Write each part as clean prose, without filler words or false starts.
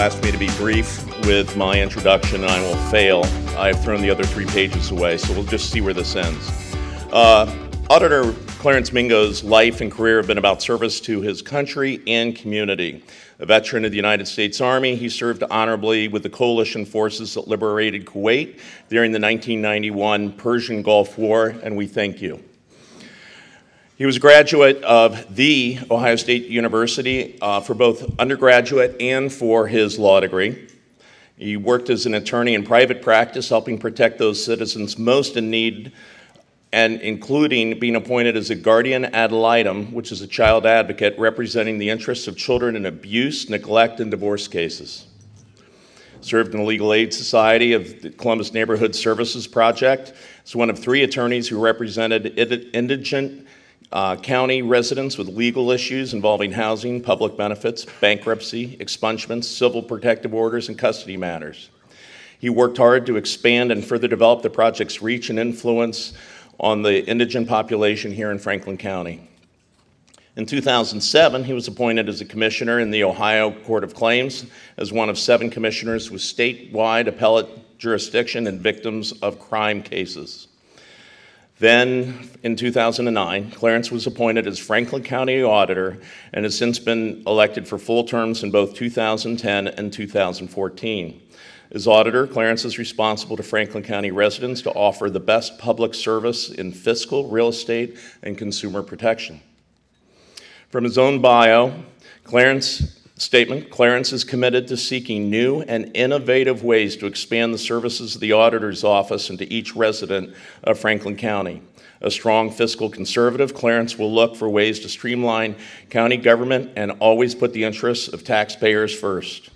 asked me to be brief with my introduction, and I will fail. I've thrown the other 3 pages away, so we'll just see where this ends. Auditor Clarence Mingo's life and career have been about service to his country and community. A veteran of the United States Army, he served honorably with the coalition forces that liberated Kuwait during the 1991 Persian Gulf War, and we thank you. He was a graduate of the Ohio State University for both undergraduate and for his law degree. He worked as an attorney in private practice, helping protect those citizens most in need, and including being appointed as a guardian ad litem, which is a child advocate representing the interests of children in abuse, neglect, and divorce cases. Served in the Legal Aid Society of the Columbus Neighborhood Services Project as one of 3 attorneys who represented indigent county residents with legal issues involving housing, public benefits, bankruptcy, expungements, civil protective orders, and custody matters. He worked hard to expand and further develop the project's reach and influence on the indigent population here in Franklin County. In 2007, he was appointed as a commissioner in the Ohio Court of Claims as one of 7 commissioners with statewide appellate jurisdiction in victims of crime cases. Then, in 2009, Clarence was appointed as Franklin County Auditor and has since been elected for full terms in both 2010 and 2014. As auditor, Clarence is responsible to Franklin County residents to offer the best public service in fiscal, real estate, and consumer protection. From his own bio, Clarence is committed to seeking new and innovative ways to expand the services of the auditor's office into each resident of Franklin County. A strong fiscal conservative, Clarence will look for ways to streamline county government and always put the interests of taxpayers first.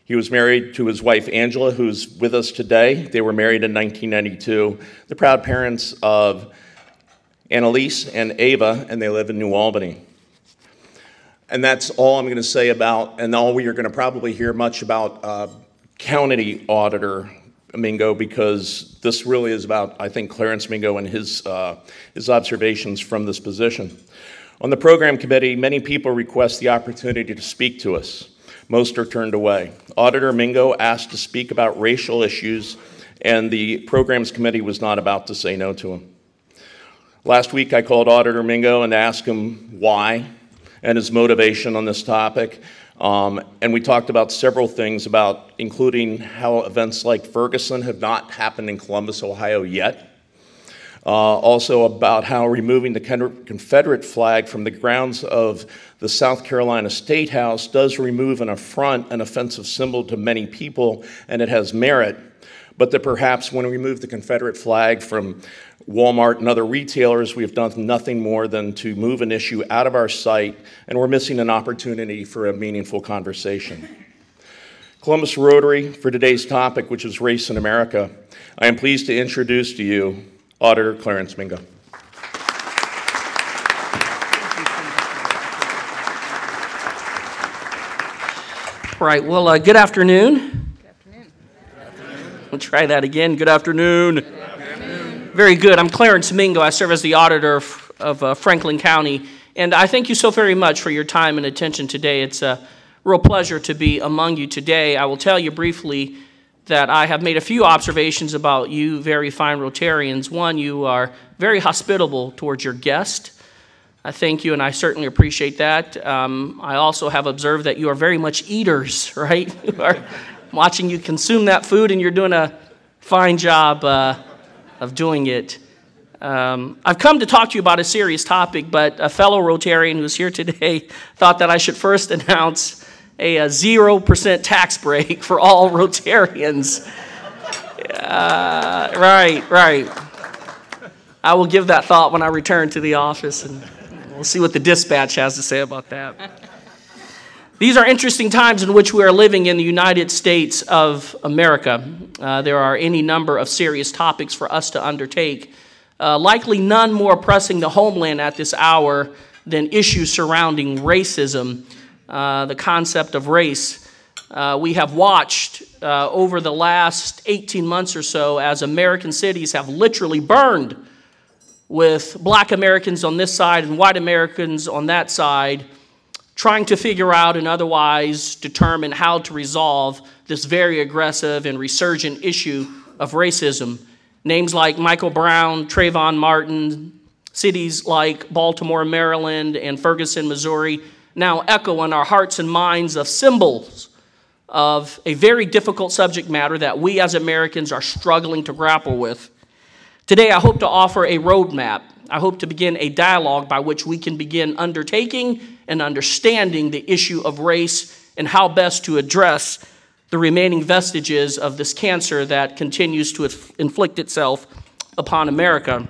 He was married to his wife, Angela, who's with us today. They were married in 1992. The proud parents of Annalise and Ava, and they live in New Albany. And that's all I'm going to say about, and all we are going to probably hear much about County Auditor Mingo, because this really is about, I think, Clarence Mingo and his observations from this position. On the program committee, many people request the opportunity to speak to us. Most are turned away. Auditor Mingo asked to speak about racial issues, and the programs committee was not about to say no to him. Last week, I called Auditor Mingo and asked him why and his motivation on this topic. And we talked about several things, about including how events like Ferguson have not happened in Columbus, Ohio yet. Also about how removing the Confederate flag from the grounds of the South Carolina State House does remove an affront, an offensive symbol to many people, and it has merit. But that perhaps when we remove the Confederate flag from Walmart and other retailers, we have done nothing more than to move an issue out of our sight, and we're missing an opportunity for a meaningful conversation. Columbus Rotary, for today's topic, which is race in America, I am pleased to introduce to you Auditor Clarence Mingo. All right, well, good afternoon. Good afternoon. We'll try that again. Good afternoon. Good afternoon. Very good. I'm Clarence Mingo. I serve as the auditor of Franklin County, and I thank you so very much for your time and attention today. It's a real pleasure to be among you today. I will tell you briefly that I have made a few observations about you very fine Rotarians. One, you are very hospitable towards your guest. I thank you, and I certainly appreciate that. I also have observed that you are very much eaters, right? You are watching you consume that food, and you're doing a fine job of doing it. I've come to talk to you about a serious topic, but a fellow Rotarian who's here today thought that I should first announce a 0% tax break for all Rotarians. Right. I will give that thought when I return to the office, and we'll see what the dispatch has to say about that. These are interesting times in which we are living in the United States of America. There are any number of serious topics for us to undertake, likely none more pressing the homeland at this hour than issues surrounding racism. The concept of race. We have watched over the last 18 months or so as American cities have literally burned with black Americans on this side and white Americans on that side, trying to figure out and otherwise determine how to resolve this very aggressive and resurgent issue of racism. Names like Michael Brown, Trayvon Martin, cities like Baltimore, Maryland, and Ferguson, Missouri, now echo in our hearts and minds of symbols of a very difficult subject matter that we as Americans are struggling to grapple with. Today, I hope to offer a roadmap. I hope to begin a dialogue by which we can begin undertaking and understanding the issue of race and how best to address the remaining vestiges of this cancer that continues to inflict itself upon America.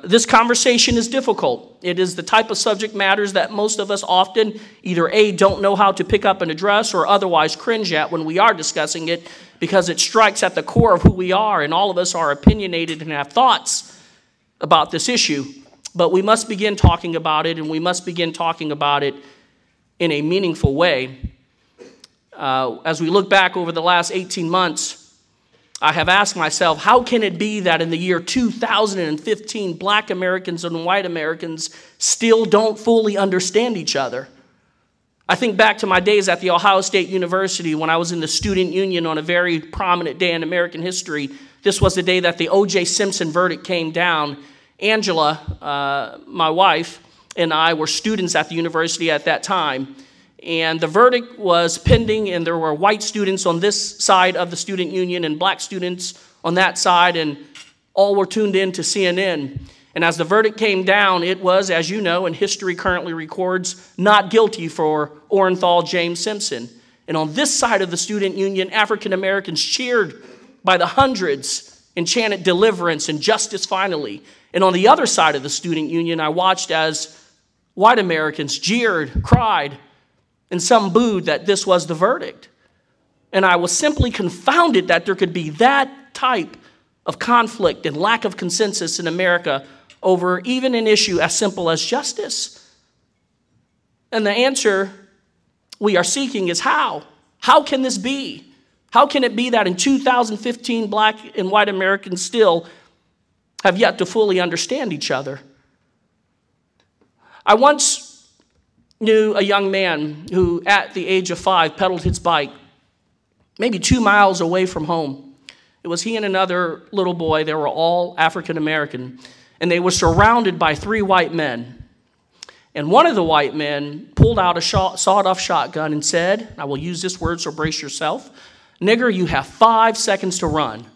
This conversation is difficult. It is the type of subject matters that most of us often either A, don't know how to pick up and address, or otherwise cringe at when we are discussing it, because it strikes at the core of who we are, and all of us are opinionated and have thoughts about this issue. But we must begin talking about it, and we must begin talking about it in a meaningful way. As we look back over the last 18 months, I have asked myself, how can it be that in the year 2015, black Americans and white Americans still don't fully understand each other? I think back to my days at the Ohio State University when I was in the student union on a very prominent day in American history. This was the day that the O.J. Simpson verdict came down. Angela, my wife, and I were students at the university at that time. And the verdict was pending, and there were white students on this side of the student union and black students on that side, and all were tuned in to CNN. And as the verdict came down, it was, as you know, and history currently records, not guilty for Orenthal James Simpson. And on this side of the student union, African Americans cheered by the hundreds and chanted deliverance and justice finally. And on the other side of the student union, I watched as white Americans jeered, cried, and some booed that this was the verdict. And I was simply confounded that there could be that type of conflict and lack of consensus in America over even an issue as simple as justice. And the answer we are seeking is how? How can this be? How can it be that in 2015, black and white Americans still have yet to fully understand each other? I once knew a young man who, at the age of 5, pedaled his bike maybe 2 miles away from home. It was he and another little boy. They were all African American, and they were surrounded by 3 white men. And one of the white men pulled out a sawed-off shotgun and said, I will use this word, so brace yourself, "Nigger, you have 5 seconds to run."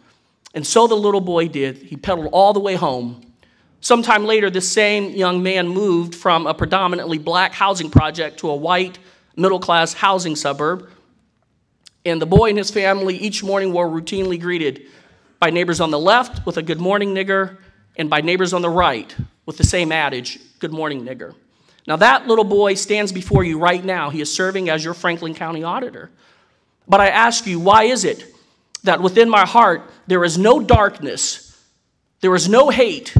And so the little boy did. He pedaled all the way home. Sometime later, this same young man moved from a predominantly black housing project to a white, middle-class housing suburb. And the boy and his family each morning were routinely greeted by neighbors on the left with a "good morning, nigger," and by neighbors on the right with the same adage, "good morning, nigger." Now, that little boy stands before you right now. He is serving as your Franklin County auditor. But I ask you, why is it that within my heart there is no darkness, there is no hate,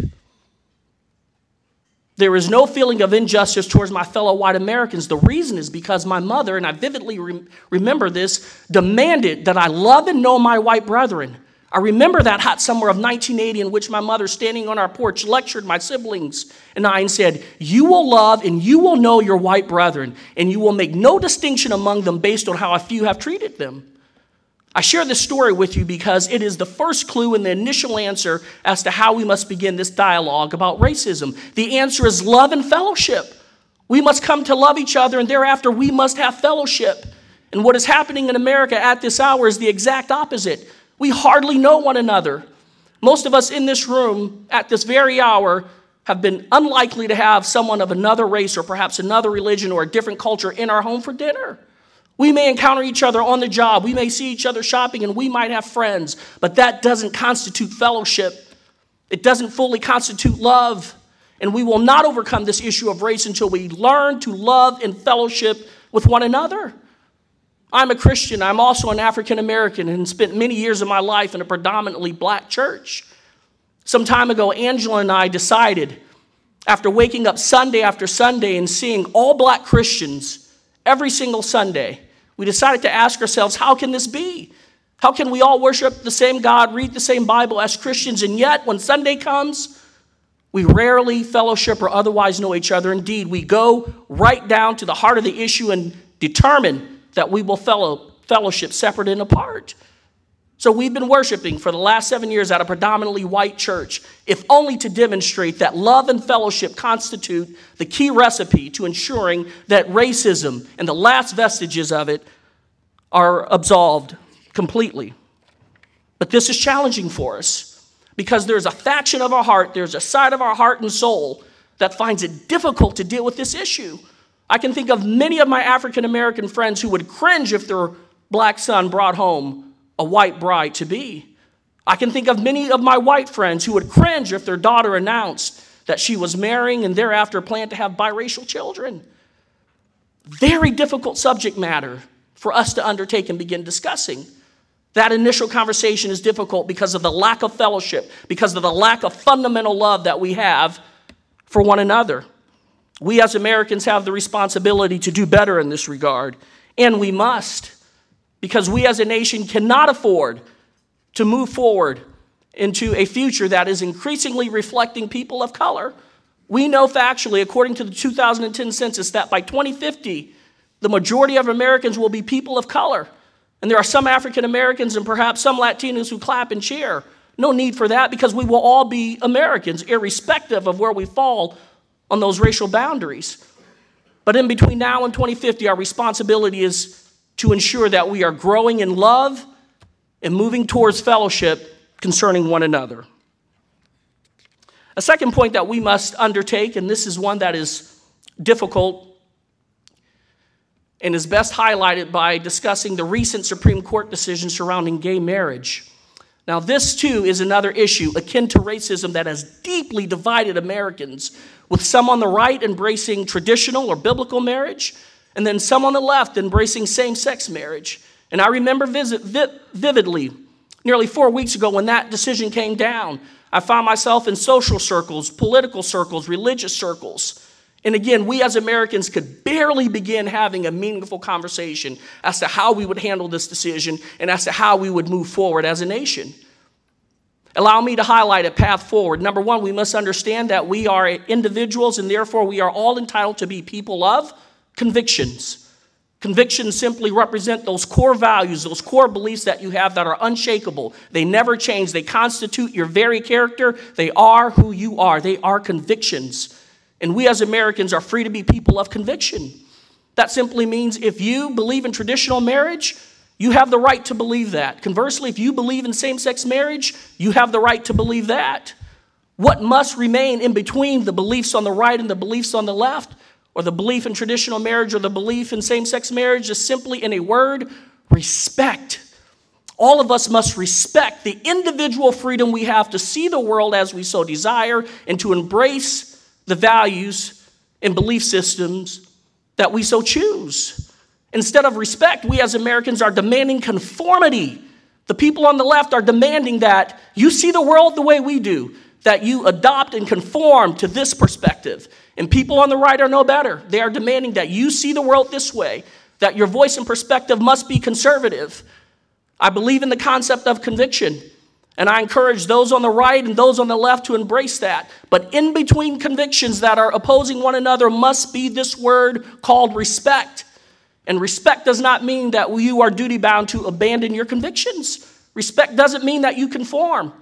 there is no feeling of injustice towards my fellow white Americans? The reason is because my mother, and I vividly remember this, demanded that I love and know my white brethren. I remember that hot summer of 1980 in which my mother, standing on our porch, lectured my siblings and I and said, "You will love and you will know your white brethren, and you will make no distinction among them based on how a few have treated them." I share this story with you because it is the first clue and the initial answer as to how we must begin this dialogue about racism. The answer is love and fellowship. We must come to love each other, and thereafter we must have fellowship. And what is happening in America at this hour is the exact opposite. We hardly know one another. Most of us in this room at this very hour have been unlikely to have someone of another race or perhaps another religion or a different culture in our home for dinner. We may encounter each other on the job. We may see each other shopping, and we might have friends. But that doesn't constitute fellowship. It doesn't fully constitute love. And we will not overcome this issue of race until we learn to love and fellowship with one another. I'm a Christian. I'm also an African American and spent many years of my life in a predominantly black church. Some time ago, Angela and I decided, after waking up Sunday after Sunday and seeing all black Christians every single Sunday, we decided to ask ourselves, how can this be? How can we all worship the same God, read the same Bible as Christians, and yet when Sunday comes, We rarely fellowship or otherwise know each other. Indeed, we go right down to the heart of the issue and determine that we will fellowship separate and apart. So we've been worshiping for the last 7 years at a predominantly white church, if only to demonstrate that love and fellowship constitute the key recipe to ensuring that racism and the last vestiges of it are absolved completely. But this is challenging for us because there's a faction of our heart, there's a side of our heart and soul that finds it difficult to deal with this issue. I can think of many of my African American friends who would cringe if their black son brought home a white bride to be. I can think of many of my white friends who would cringe if their daughter announced that she was marrying and thereafter planned to have biracial children. Very difficult subject matter for us to undertake and begin discussing. That initial conversation is difficult because of the lack of fellowship, because of the lack of fundamental love that we have for one another. We as Americans have the responsibility to do better in this regard, and we must, because we as a nation cannot afford to move forward into a future that is increasingly reflecting people of color. We know factually, according to the 2010 census, that by 2050, the majority of Americans will be people of color. And there are some African Americans and perhaps some Latinos who clap and cheer. No need for that because we will all be Americans, irrespective of where we fall on those racial boundaries. But in between now and 2050, our responsibility is to ensure that we are growing in love and moving towards fellowship concerning one another. A second point that we must undertake, and this is one that is difficult and is best highlighted by discussing the recent Supreme Court decision surrounding gay marriage. Now, this too is another issue akin to racism that has deeply divided Americans, with some on the right embracing traditional or biblical marriage, and then some on the left embracing same-sex marriage. And I remember vividly, nearly 4 weeks ago when that decision came down, I found myself in social circles, political circles, religious circles. And again, we as Americans could barely begin having a meaningful conversation as to how we would handle this decision and as to how we would move forward as a nation. Allow me to highlight a path forward. Number one, we must understand that we are individuals and therefore we are all entitled to be people of convictions. Convictions simply represent those core values, those core beliefs that you have that are unshakable. They never change. They constitute your very character. They are who you are. They are convictions. And we as Americans are free to be people of conviction. That simply means if you believe in traditional marriage, you have the right to believe that. Conversely, if you believe in same-sex marriage, you have the right to believe that. What must remain in between the beliefs on the right and the beliefs on the left, or the belief in traditional marriage or the belief in same-sex marriage, is simply, in a word, respect. All of us must respect the individual freedom we have to see the world as we so desire and to embrace the values and belief systems that we so choose. Instead of respect, we as Americans are demanding conformity. The people on the left are demanding that you see the world the way we do, that you adopt and conform to this perspective. And people on the right are no better. They are demanding that you see the world this way, that your voice and perspective must be conservative. I believe in the concept of conviction, and I encourage those on the right and those on the left to embrace that. But in between convictions that are opposing one another must be this word called respect. And respect does not mean that you are duty-bound to abandon your convictions. Respect doesn't mean that you conform.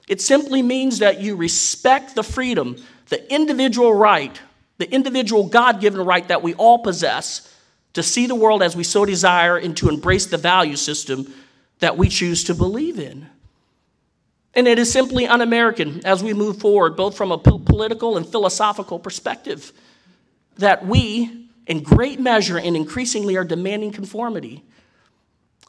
It simply means that you respect the freedom, the individual right, the individual God-given right that we all possess to see the world as we so desire and to embrace the value system that we choose to believe in. And it is simply un-American as we move forward, both from a political and philosophical perspective, that we, in great measure and increasingly, are demanding conformity.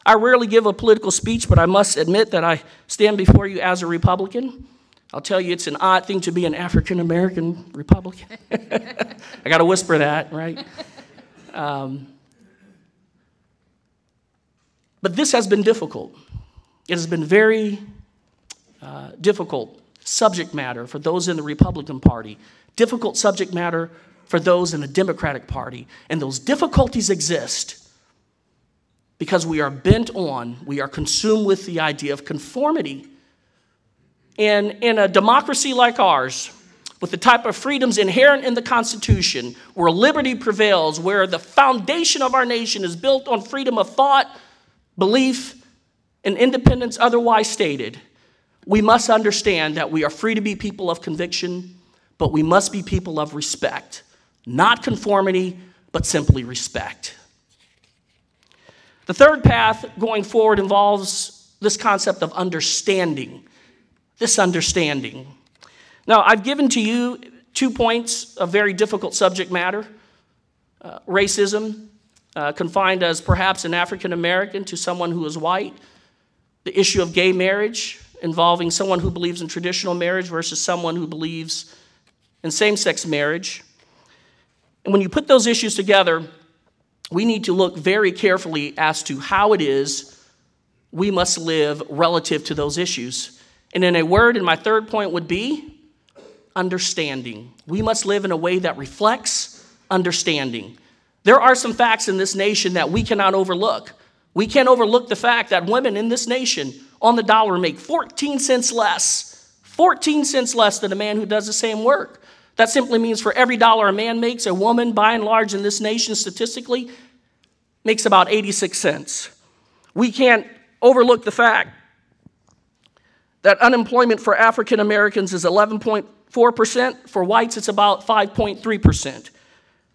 I rarely give a political speech, but I must admit that I stand before you as a Republican. I'll tell you, it's an odd thing to be an African-American Republican. I got to whisper that, right? But this has been difficult. It has been very difficult subject matter for those in the Republican Party, difficult subject matter for those in the Democratic Party. And those difficulties exist because we are bent on, we are consumed with the idea of conformity. And in a democracy like ours, with the type of freedoms inherent in the Constitution, where liberty prevails, where the foundation of our nation is built on freedom of thought, belief, and independence otherwise stated, we must understand that we are free to be people of conviction, but we must be people of respect. Not conformity, but simply respect. The third path going forward involves this concept of understanding. This understanding. Now, I've given to you 2 points of very difficult subject matter. Racism, confined as perhaps an African American to someone who is white. The issue of gay marriage, involving someone who believes in traditional marriage versus someone who believes in same-sex marriage. And when you put those issues together, we need to look very carefully as to how it is we must live relative to those issues. And in a word, and my third point would be understanding. We must live in a way that reflects understanding. There are some facts in this nation that we cannot overlook. We can't overlook the fact that women in this nation on the dollar make 14 cents less. 14 cents less than a man who does the same work. That simply means for every dollar a man makes, a woman, by and large in this nation statistically, makes about 86 cents. We can't overlook the fact that unemployment for African Americans is 11.4%. For whites, it's about 5.3%.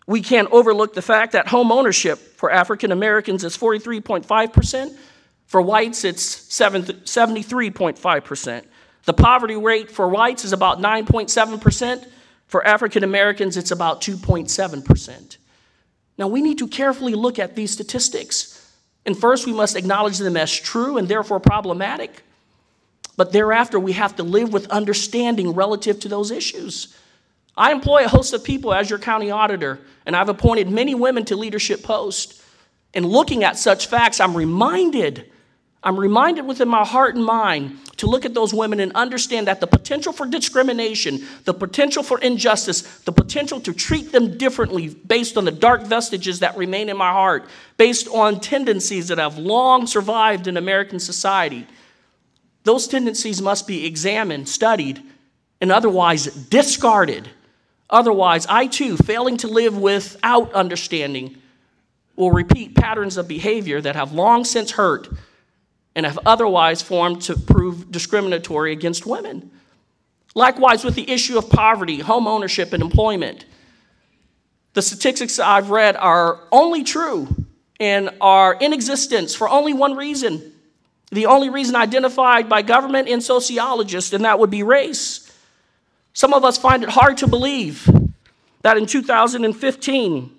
We can't overlook the fact that home ownership for African Americans is 43.5%. For whites, it's 73.5%. The poverty rate for whites is about 9.7%. For African Americans, it's about 2.7%. Now, we need to carefully look at these statistics. And first, we must acknowledge them as true and therefore problematic. But thereafter, we have to live with understanding relative to those issues. I employ a host of people as your county auditor, and I've appointed many women to leadership posts. And looking at such facts, I'm reminded within my heart and mind to look at those women and understand that the potential for discrimination, the potential for injustice, the potential to treat them differently based on the dark vestiges that remain in my heart, based on tendencies that have long survived in American society, those tendencies must be examined, studied, and otherwise discarded. Otherwise, I too, failing to live without understanding, will repeat patterns of behavior that have long since hurt and have otherwise formed to prove discriminatory against women. Likewise, with the issue of poverty, home ownership, and employment, the statistics I've read are only true and are in existence for only one reason. The only reason identified by government and sociologists, and that would be race. Some of us find it hard to believe that in 2015,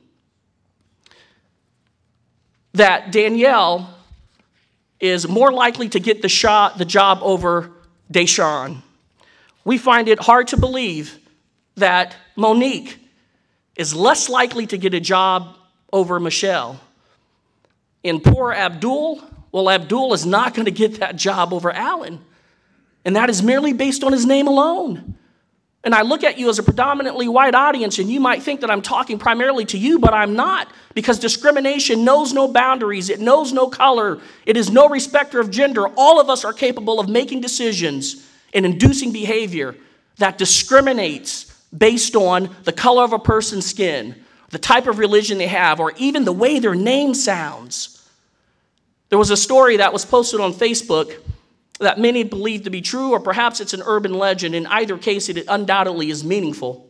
that Danielle is more likely to get the job over Deshaun. We find it hard to believe that Monique is less likely to get a job over Michelle. And poor Abdul, well, Abdul is not going to get that job over Alan. And that is merely based on his name alone. And I look at you as a predominantly white audience, and you might think that I'm talking primarily to you, but I'm not, because discrimination knows no boundaries. It knows no color. It is no respecter of gender. All of us are capable of making decisions and inducing behavior that discriminates based on the color of a person's skin, the type of religion they have, or even the way their name sounds. There was a story that was posted on Facebook that many believe to be true, or perhaps it's an urban legend. In either case, it undoubtedly is meaningful.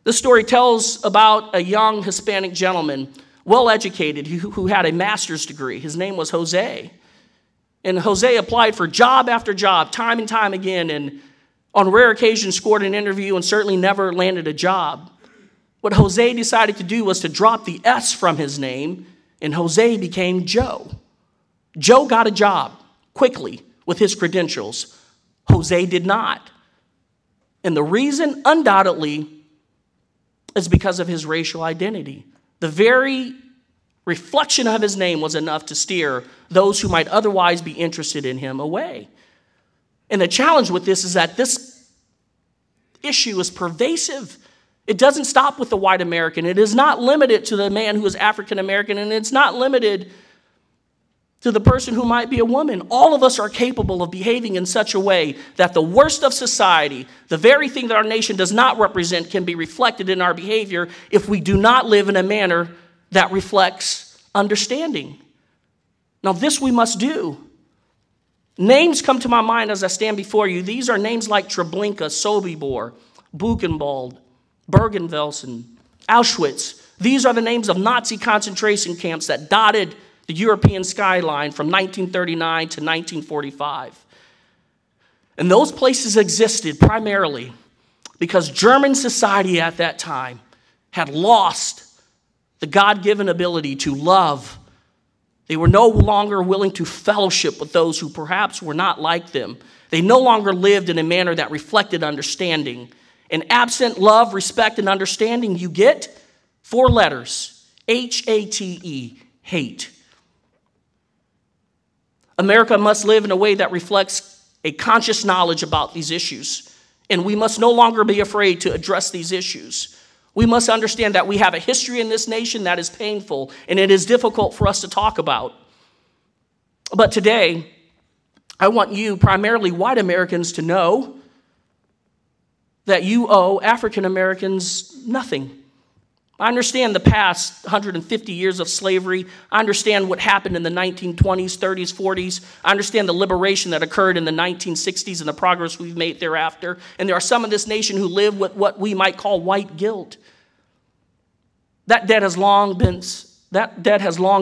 This story tells about a young Hispanic gentleman, well-educated, who had a master's degree. His name was Jose. And Jose applied for job after job, time and time again, and on rare occasions scored an interview and certainly never landed a job. What Jose decided to do was to drop the S from his name, and Jose became Joe. Joe got a job quickly with his credentials. Jose did not. And the reason, undoubtedly, is because of his racial identity. The very reflection of his name was enough to steer those who might otherwise be interested in him away. And the challenge with this is that this issue is pervasive. It doesn't stop with the white American. It is not limited to the man who is African American, and it's not limited to the person who might be a woman. All of us are capable of behaving in such a way that the worst of society, the very thing that our nation does not represent, can be reflected in our behavior if we do not live in a manner that reflects understanding. Now, this we must do. Names come to my mind as I stand before you. These are names like Treblinka, Sobibor, Buchenwald, Bergen-Belsen, Auschwitz. These are the names of Nazi concentration camps that dotted the European skyline from 1939 to 1945. And those places existed primarily because German society at that time had lost the God-given ability to love. They were no longer willing to fellowship with those who perhaps were not like them. They no longer lived in a manner that reflected understanding. And absent love, respect, and understanding, you get 4 letters, H-A-T-E, hate. America must live in a way that reflects a conscious knowledge about these issues. And we must no longer be afraid to address these issues. We must understand that we have a history in this nation that is painful, and it is difficult for us to talk about. But today, I want you, primarily white Americans, to know that you owe African Americans nothing. I understand the past 150 years of slavery. I understand what happened in the 1920s, 30s, 40s. I understand the liberation that occurred in the 1960s and the progress we've made thereafter. And there are some in this nation who live with what we might call white guilt. That debt has long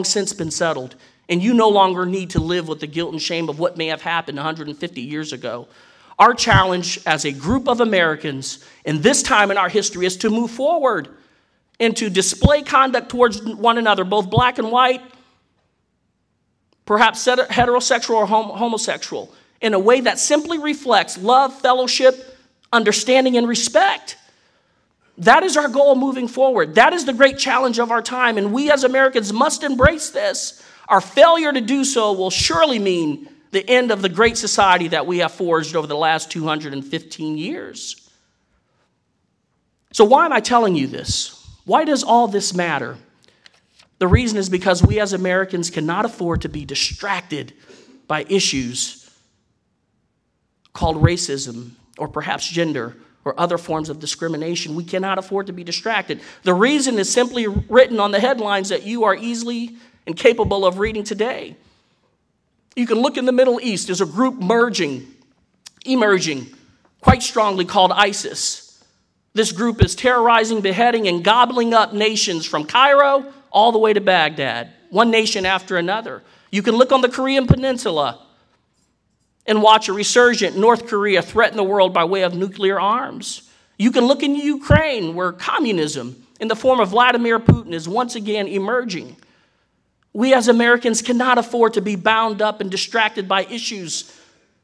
since been settled. And you no longer need to live with the guilt and shame of what may have happened 150 years ago. Our challenge as a group of Americans in this time in our history is to move forward and to display conduct towards one another, both black and white, perhaps heterosexual or homosexual, in a way that simply reflects love, fellowship, understanding, and respect. That is our goal moving forward. That is the great challenge of our time, and we as Americans must embrace this. Our failure to do so will surely mean the end of the great society that we have forged over the last 215 years. So why am I telling you this? Why does all this matter? The reason is because we as Americans cannot afford to be distracted by issues called racism or perhaps gender or other forms of discrimination. We cannot afford to be distracted. The reason is simply written on the headlines that you are easily and capable of reading today. You can look in the Middle East. There's a group emerging quite strongly called ISIS. This group is terrorizing, beheading, and gobbling up nations from Cairo all the way to Baghdad, one nation after another. You can look on the Korean Peninsula and watch a resurgent North Korea threaten the world by way of nuclear arms. You can look in Ukraine, where communism in the form of Vladimir Putin is once again emerging. We as Americans cannot afford to be bound up and distracted by issues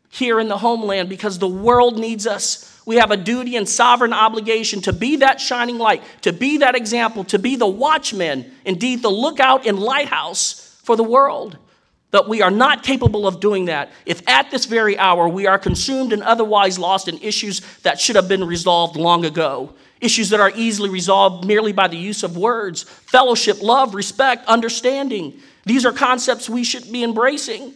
here in the homeland because the world needs us. We have a duty and sovereign obligation to be that shining light, to be that example, to be the watchman, indeed the lookout and lighthouse for the world. But we are not capable of doing that if at this very hour we are consumed and otherwise lost in issues that should have been resolved long ago. Issues that are easily resolved merely by the use of words, fellowship, love, respect, understanding. These are concepts we should be embracing.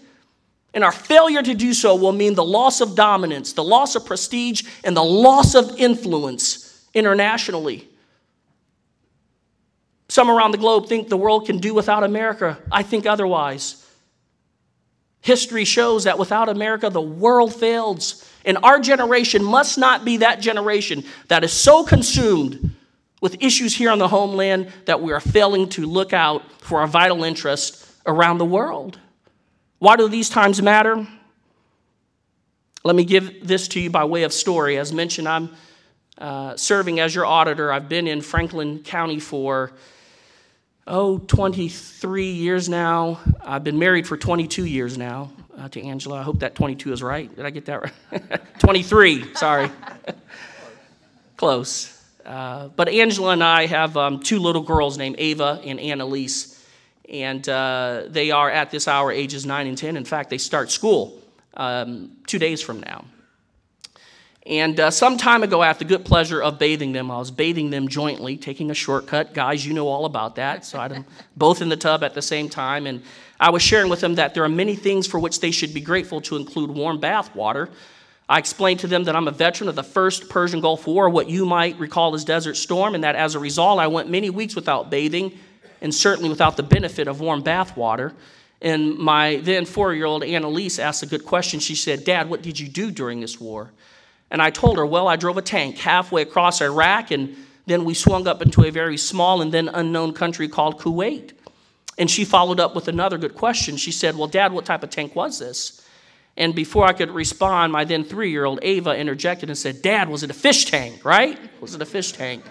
And our failure to do so will mean the loss of dominance, the loss of prestige, and the loss of influence internationally. Some around the globe think the world can do without America. I think otherwise. History shows that without America, the world fails. And our generation must not be that generation that is so consumed with issues here on the homeland that we are failing to look out for our vital interests around the world. Why do these times matter? Let me give this to you by way of story. As mentioned, I'm serving as your auditor. I've been in Franklin County for 23 years now. I've been married for 22 years now to Angela. I hope that 22 is right. Did I get that right? 23, sorry. Close. But Angela and I have 2 little girls named Ava and Annalise. And they are at this hour ages 9 and 10. In fact, they start school 2 days from now. And some time ago, I had the good pleasure of bathing them. I was bathing them jointly, taking a shortcut. Guys, you know all about that. So I had them both in the tub at the same time. And I was sharing with them that there are many things for which they should be grateful, to include warm bath water. I explained to them that I'm a veteran of the first Persian Gulf War, what you might recall as Desert Storm, and that as a result, I went many weeks without bathing, and certainly without the benefit of warm bath water. And my then 4-year-old Annalise asked a good question. She said, "Dad, what did you do during this war?" And I told her, well, I drove a tank halfway across Iraq, and then we swung up into a very small and then unknown country called Kuwait. And she followed up with another good question. She said, well, Dad, what type of tank was this? And before I could respond, my then 3-year-old Ava interjected and said, Dad, was it a fish tank, right? Was it a fish tank?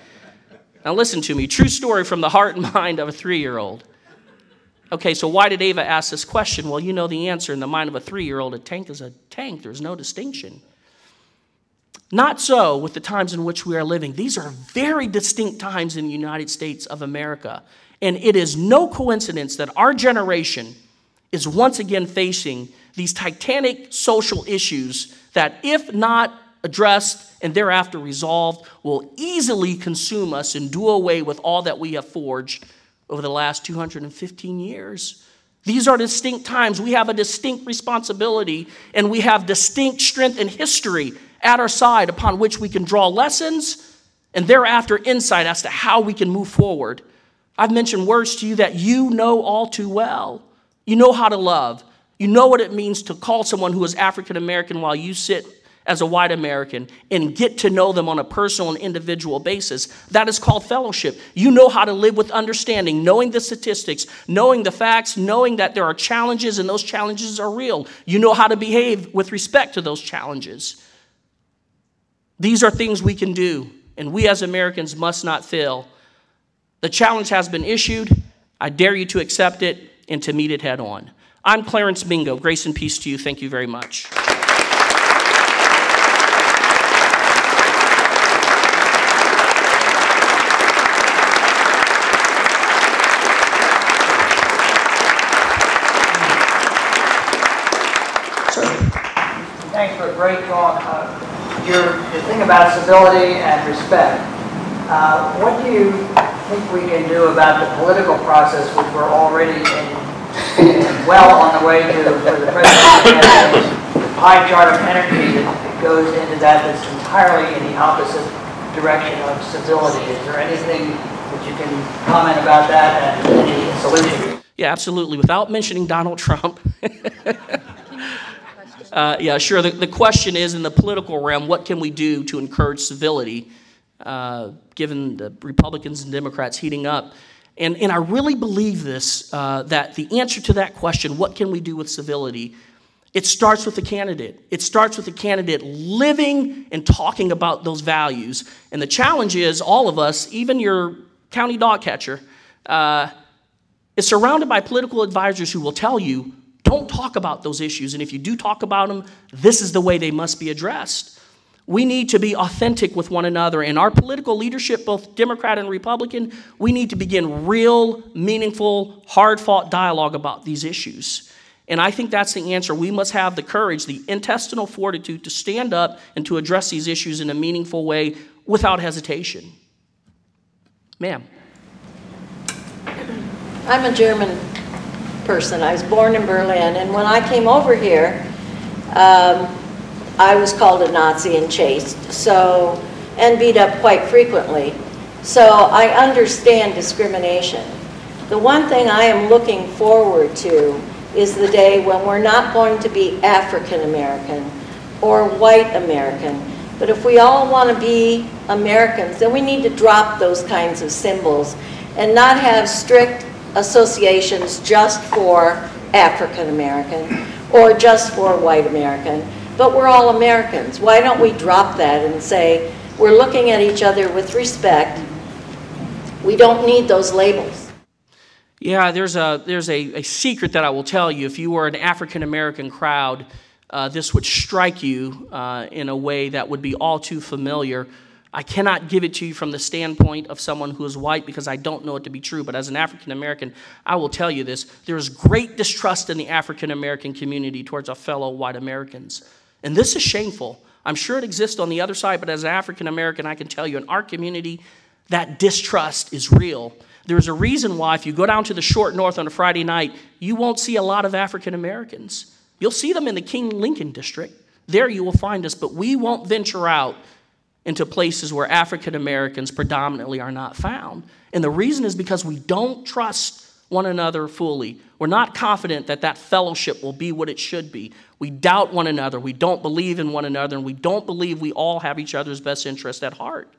Now listen to me. True story from the heart and mind of a 3-year-old. Okay, so why did Ava ask this question? Well, you know the answer. In the mind of a 3-year-old, a tank is a tank. There's no distinction. Not so with the times in which we are living. These are very distinct times in the United States of America. And it is no coincidence that our generation is once again facing these titanic social issues that, if not addressed and thereafter resolved, will easily consume us and do away with all that we have forged over the last 215 years. These are distinct times. We have a distinct responsibility, and we have distinct strength and history at our side upon which we can draw lessons and thereafter insight as to how we can move forward. I've mentioned words to you that you know all too well. You know how to love. You know what it means to call someone who is African American while you sit as a white American and get to know them on a personal and individual basis. That is called fellowship. You know how to live with understanding, knowing the statistics, knowing the facts, knowing that there are challenges and those challenges are real. You know how to behave with respect to those challenges. These are things we can do, and we as Americans must not fail. The challenge has been issued. I dare you to accept it and to meet it head on. I'm Clarence Mingo. Grace and peace to you. Thank you very much. Thanks for a great talk. Your thing about civility and respect. What do you think we can do about the political process, which we're already well on the way to for the president? The pie chart of energy that goes into that's entirely in the opposite direction of civility. Is there anything that you can comment about that and any solution? Yeah, absolutely. Without mentioning Donald Trump. Yeah, sure. The question is, in the political realm, what can we do to encourage civility, given the Republicans and Democrats heating up? And I really believe this, that the answer to that question, what can we do with civility, it starts with the candidate. It starts with the candidate living and talking about those values. And the challenge is, all of us, even your county dog catcher, is surrounded by political advisors who will tell you, don't talk about those issues. And if you do talk about them, this is the way they must be addressed. We need to be authentic with one another. In our political leadership, both Democrat and Republican, we need to begin real, meaningful, hard-fought dialogue about these issues. And I think that's the answer. We must have the courage, the intestinal fortitude to stand up and to address these issues in a meaningful way without hesitation. Ma'am. I'm a German person. I was born in Berlin, and when I came over here, I was called a Nazi and chased, and beat up quite frequently. So I understand discrimination. The one thing I am looking forward to is the day when we're not going to be African American or white American, but if we all want to be Americans, then we need to drop those kinds of symbols and not have strict associations just for African American or just for white American, but we're all Americans. Why don't we drop that and say we're looking at each other with respect? We don't need those labels. Yeah, there's a secret that I will tell you. If you were an African American crowd, this would strike you in a way that would be all too familiar. I cannot give it to you from the standpoint of someone who is white because I don't know it to be true, but as an African American, I will tell you this. There is great distrust in the African American community towards our fellow white Americans. And this is shameful. I'm sure it exists on the other side, but as an African American, I can tell you in our community, that distrust is real. There's a reason why if you go down to the short north on a Friday night, you won't see a lot of African Americans. You'll see them in the King Lincoln district. There you will find us, but we won't venture out into places where African Americans predominantly are not found. And the reason is because we don't trust one another fully. We're not confident that that fellowship will be what it should be. We doubt one another. We don't believe in one another, and we don't believe we all have each other's best interest at heart.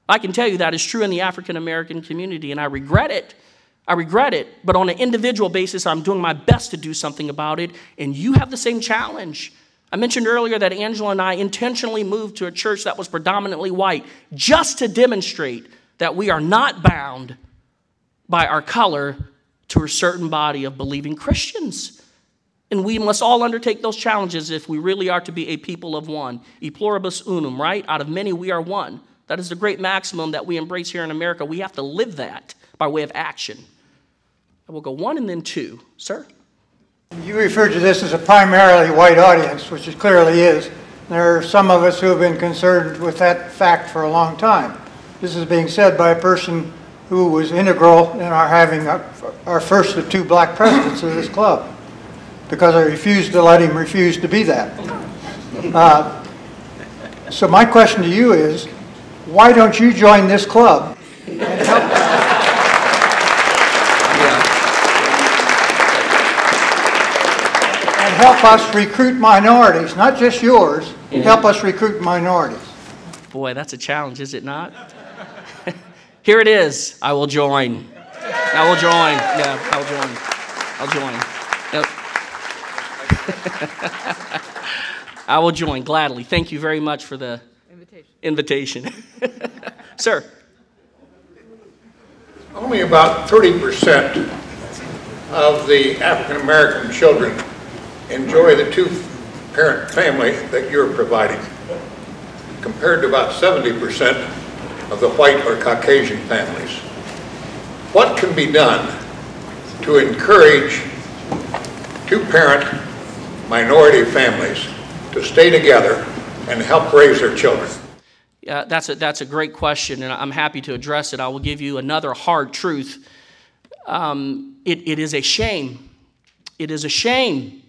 I can tell you that is true in the African American community, and I regret it. I regret it, but on an individual basis, I'm doing my best to do something about it, and you have the same challenge. I mentioned earlier that Angela and I intentionally moved to a church that was predominantly white just to demonstrate that we are not bound by our color to a certain body of believing Christians. And we must all undertake those challenges if we really are to be a people of one. E pluribus unum, right? Out of many, we are one. That is the great maximum that we embrace here in America. We have to live that by way of action. I will go one and then two. Sir? You referred to this as a primarily white audience, which it clearly is. There are some of us who have been concerned with that fact for a long time. This is being said by a person who was integral in our having our first of two black presidents of this club, because I refused to let him refuse to be that. So my question to you is, why don't you join this club and help us recruit minorities, not just yours, help us recruit minorities? Boy, that's a challenge, is it not? Here it is. I will join. I will join. Yeah, I'll join. Yep. I will join gladly. Thank you very much for the invitation. Sir. Only about 30% of the African American children enjoy the two-parent family that you're providing, compared to about 70% of the white or Caucasian families. What can be done to encourage two-parent minority families to stay together and help raise their children? Yeah, that's a great question, and I'm happy to address it. I will give you another hard truth. It is a shame. It is a shame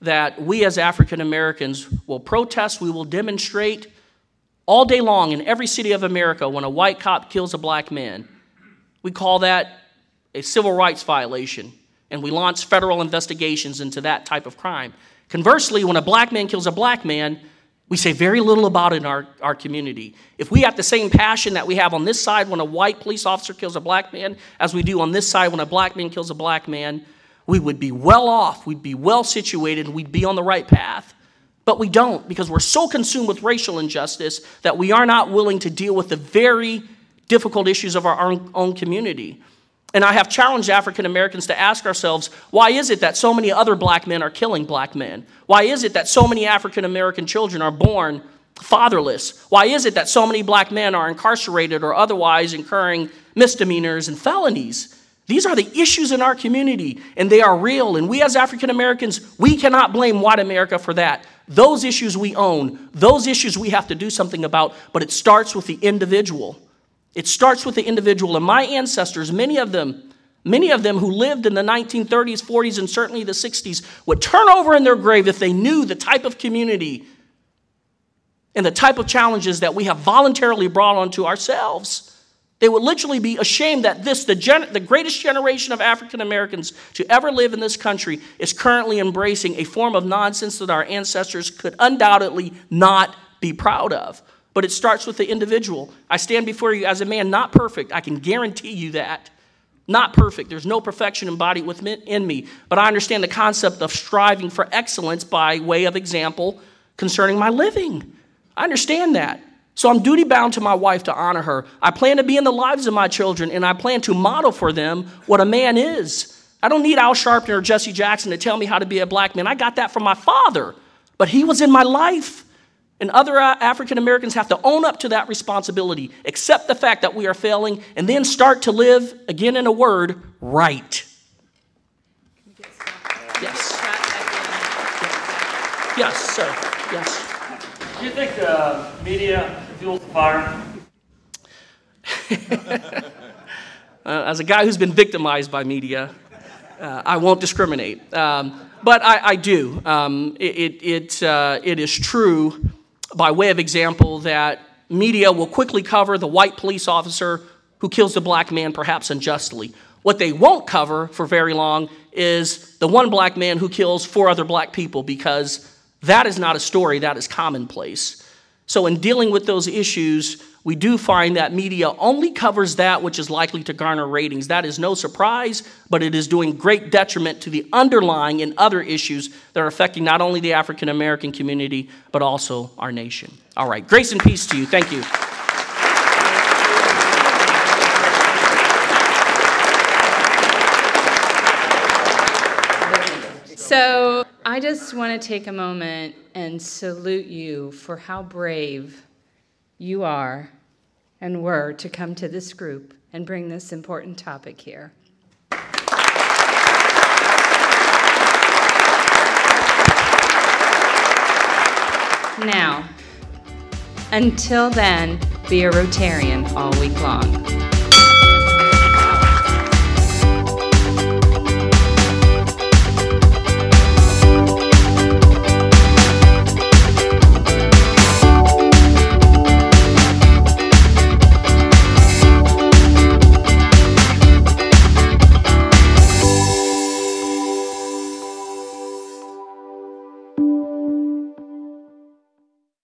that we as African Americans will protest, we will demonstrate all day long in every city of America when a white cop kills a black man. We call that a civil rights violation, and we launch federal investigations into that type of crime. Conversely, when a black man kills a black man, we say very little about it in our community. If we have the same passion that we have on this side when a white police officer kills a black man as we do on this side when a black man kills a black man, we would be well off, we'd be well situated, and we'd be on the right path. But we don't, because we're so consumed with racial injustice that we are not willing to deal with the very difficult issues of our own community. And I have challenged African Americans to ask ourselves, why is it that so many other black men are killing black men? Why is it that so many African American children are born fatherless? Why is it that so many black men are incarcerated or otherwise incurring misdemeanors and felonies? These are the issues in our community, and they are real. And we as African Americans, we cannot blame white America for that. Those issues we own. Those issues we have to do something about, but it starts with the individual. It starts with the individual. And my ancestors, many of them who lived in the 1930s, 40s, and certainly the 60s, would turn over in their grave if they knew the type of community and the type of challenges that we have voluntarily brought onto ourselves. They would literally be ashamed that the greatest generation of African Americans to ever live in this country is currently embracing a form of nonsense that our ancestors could undoubtedly not be proud of. But it starts with the individual. I stand before you as a man, not perfect. I can guarantee you that. Not perfect. There's no perfection embodied within me. But I understand the concept of striving for excellence by way of example concerning my living. I understand that. So I'm duty-bound to my wife to honor her. I plan to be in the lives of my children, and I plan to model for them what a man is. I don't need Al Sharpton or Jesse Jackson to tell me how to be a black man. I got that from my father, but he was in my life. And other African Americans have to own up to that responsibility, accept the fact that we are failing, and then start to live, again in a word, right. Yes. Yes, sir. Yes. Do you think the media fuels the fire? As a guy who's been victimized by media, I won't discriminate. But I do. It is true, by way of example, that media will quickly cover the white police officer who kills the black man, perhaps unjustly. What they won't cover for very long is the one black man who kills 4 other black people, because that is not a story, that is commonplace. So in dealing with those issues, we do find that media only covers that which is likely to garner ratings. That is no surprise, but it is doing great detriment to the underlying and other issues that are affecting not only the African American community, but also our nation. All right, grace and peace to you. Thank you. So I just want to take a moment and salute you for how brave you are and were to come to this group and bring this important topic here. Now, until then, be a Rotarian all week long.